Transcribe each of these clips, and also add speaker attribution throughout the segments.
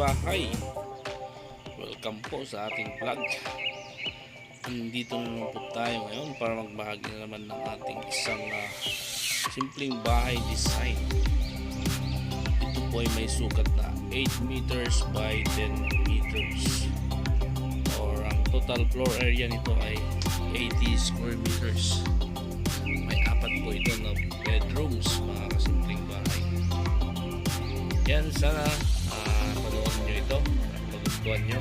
Speaker 1: bahay, welcome po sa ating vlog. Nandito na naman po tayo ngayon para magbahagi na naman ng ating isang simpleng bahay design. Ito po ay may sukat na 8 meters by 10 meters, or ang total floor area nito ay 80 square meters. May apat po ito na bedrooms, mga kasimpleng bahay. Yan, sana panoorin nyo ito at magustuhan nyo.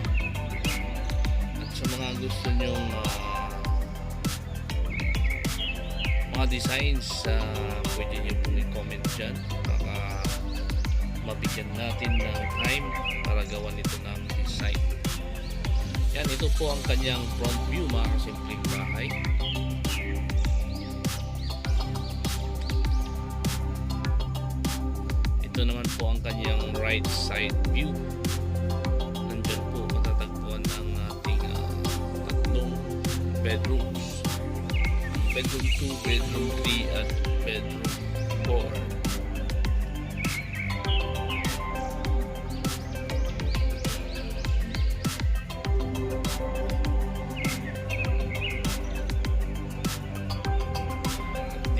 Speaker 1: At sa mga gusto nyong mga designs, pwede nyo pong i-comment dyan para mabigyan natin ng time para gawan ito ng design. Yan, ito po ang kanyang front view, mga kasimpleng bahay. Ito naman po ang kanyang right side view. Nandyan po matatagpuan ng ating tatlong bedrooms. Bedroom 2, bedroom 3 at bedroom 4.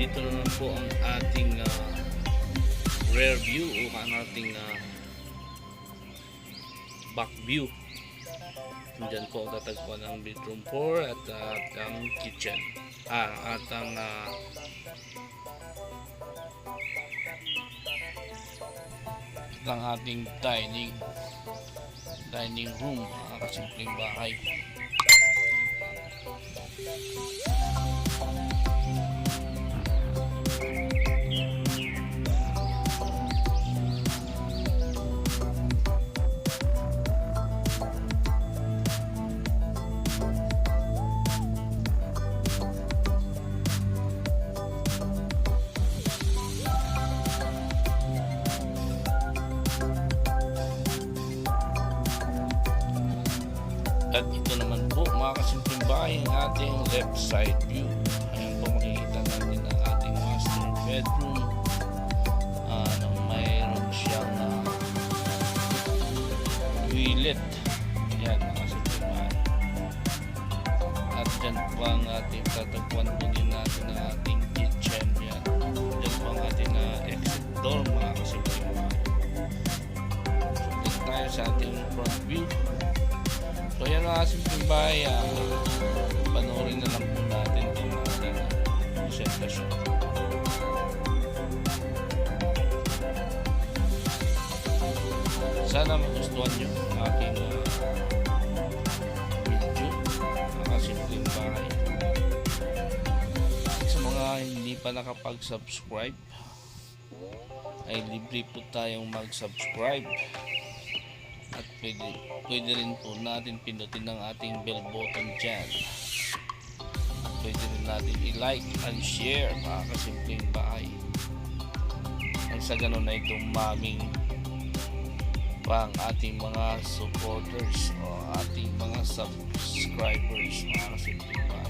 Speaker 1: Dito naman po ang ating rear view o ang ating back view. Diyan po tatagpuan ang bedroom 4 at ang kitchen at ang ating dining room, mga kasimpleng bahay. At ito naman po, mga kasimpleng bahay, ang ating left side view. Ayan po, makikita natin ang ating master bedroom na mayroon siyang toilet. Ayan, mga kasimpleng bahay. At dyan po ang ating tatagpuan po din natin ang ating kitchen. Ayan, dyan po ang ating exit door, mga kasimpleng bahay. So, dito tayo sa ating front view. So yan, mga simpleng bahay, panoorin na lang po natin itong ating presentasyon. Sana magustuhan nyo ang aking video, mga simpleng bahay. Sa mga hindi pa nakapag-subscribe, ay libre po tayong mag-subscribe. At pwede rin po natin pindutin ng ating bell button dyan. At pwede rin natin i-like and share, mga kasimpleng bahay. Ang sa ganun ay dumaming pa ang ating mga supporters o ating mga subscribers, mga kasimpleng bahay.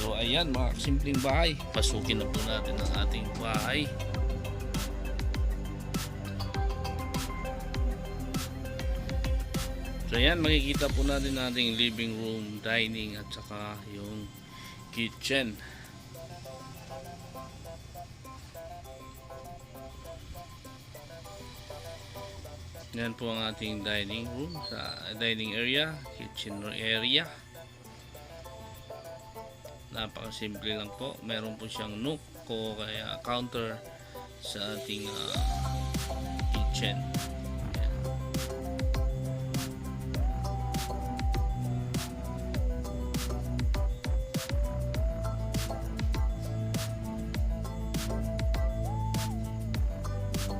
Speaker 1: So ayan, mga simpleng bahay, pasukin na po natin ang ating bahay. So ayan, makikita po natin ating living room, dining at saka yung kitchen. Yan po ang ating dining room, sa dining area, kitchen area. Napakasimple lang po. Meron po siyang nook o kaya counter sa ating kitchen.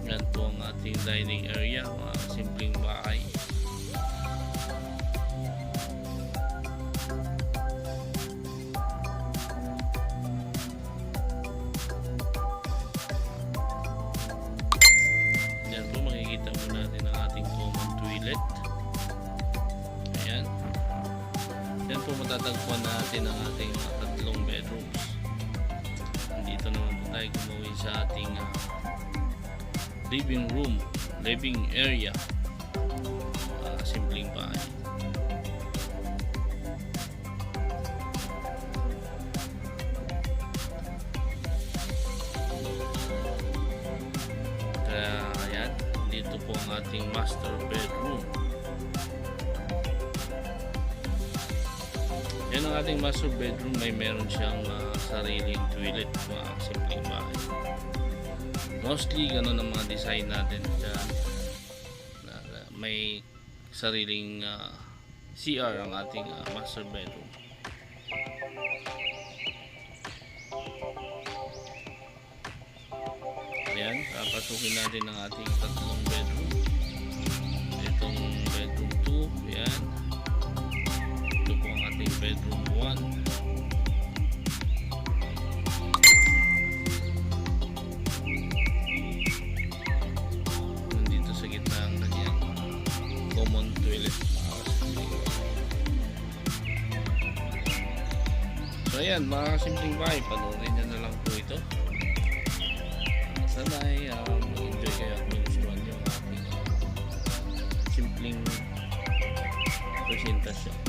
Speaker 1: Yan po ang ating dining area, mga simpleng bahay. Yan po, makikita mo natin ang ating common toilet. Ayan. Yan po, matatagpuan natin ang ating mga tatlong bedrooms. Dito naman po tayo gumuwi sa ating living room, living area, simpleng bahay. Kaya yan, dito po ang ating master bedroom. Yan ang ating master bedroom, meron siyang sariling toilet, mga simpleng bahay. Mostly ganun ang mga design natin dyan, may sariling CR ang ating master bedroom. Ayan, papasukin natin ang ating tatlong bedroom. Itong bedroom 2, ayan. Ito po ang ating bedroom 1. Common toilet. So ayan, mga simpleng bahay, panoorin nyo na lang po ito. Sana ay mag-enjoy kayo at magustuhan nyo ang ating simpleng presentasyon.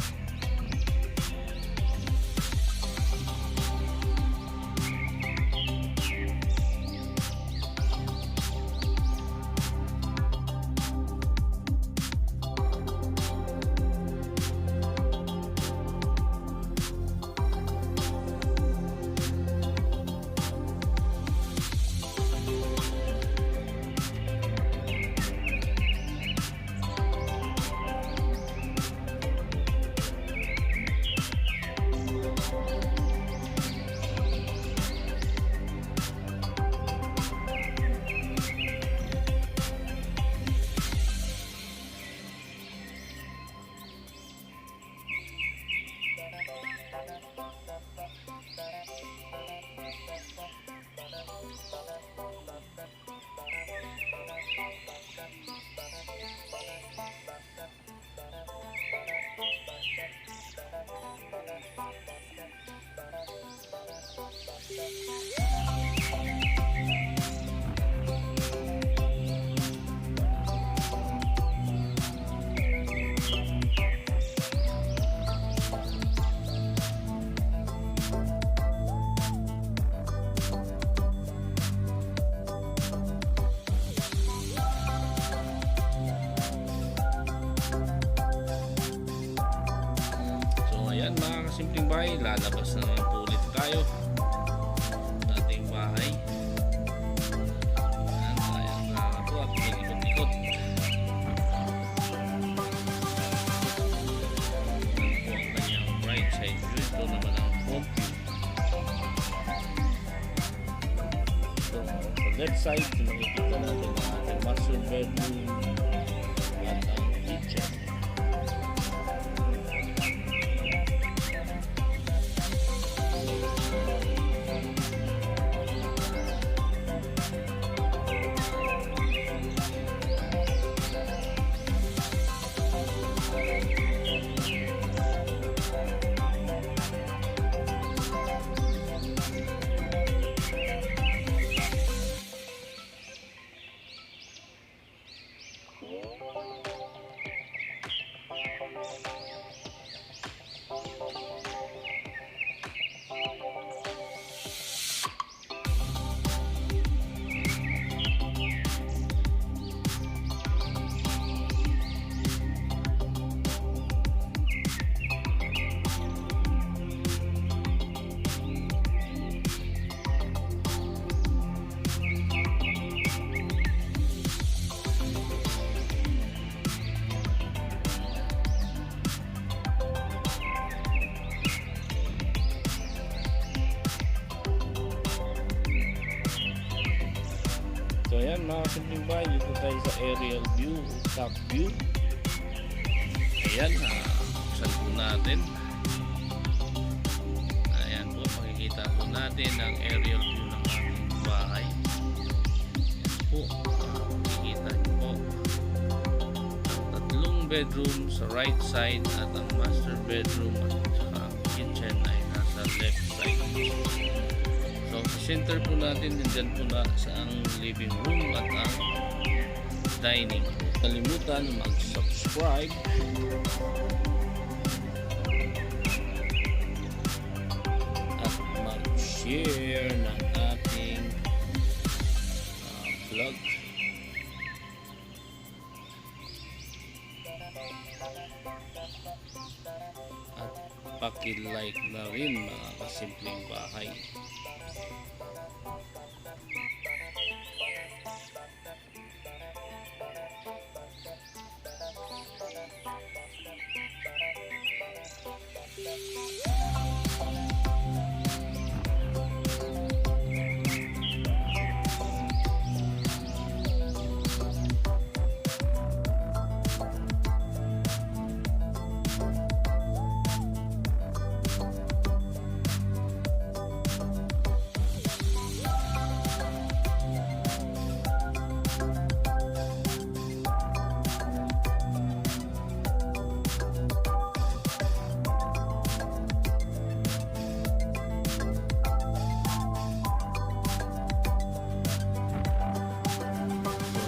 Speaker 1: Ayan mga kasimpleng bahay, lalabas na naman po ulit tayo sa ating bahay. Ayan, sayang na po at mag-ikot-ikot. Ayan po ang kanyang right side view. Ito naman ang front view. So, sa left side, makikita natin ang ating master bedroom at ang kitchen. So ayan mga simpleng bahay, dito tayo sa aerial view, top view. Ayan, buksan po natin. Ayan po, makikita po natin ang aerial view ng ating bahay. Ayan po, makikita niyo po ang 3 bedroom sa right side at ang master bedroom at saka ang kitchen ay nasa left side. So sa center po natin, nandyan po na sa ang living room at ang dining. Kalimutan mag-subscribe at mag-share ng ating vlog. At paki-like na rin mga kasimpleng bahay.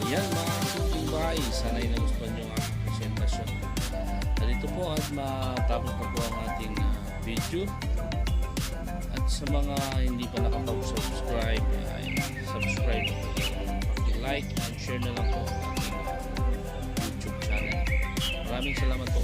Speaker 1: Yan mga simpleng bahay, sana'y nagustuhan nyo ang aking presentasyon. Dito po at matapos na po ang ating video. At sa mga hindi pa nakapag-subscribe, ay subscribe na po. Like and share na lang po ang ating YouTube channel. Maraming salamat po.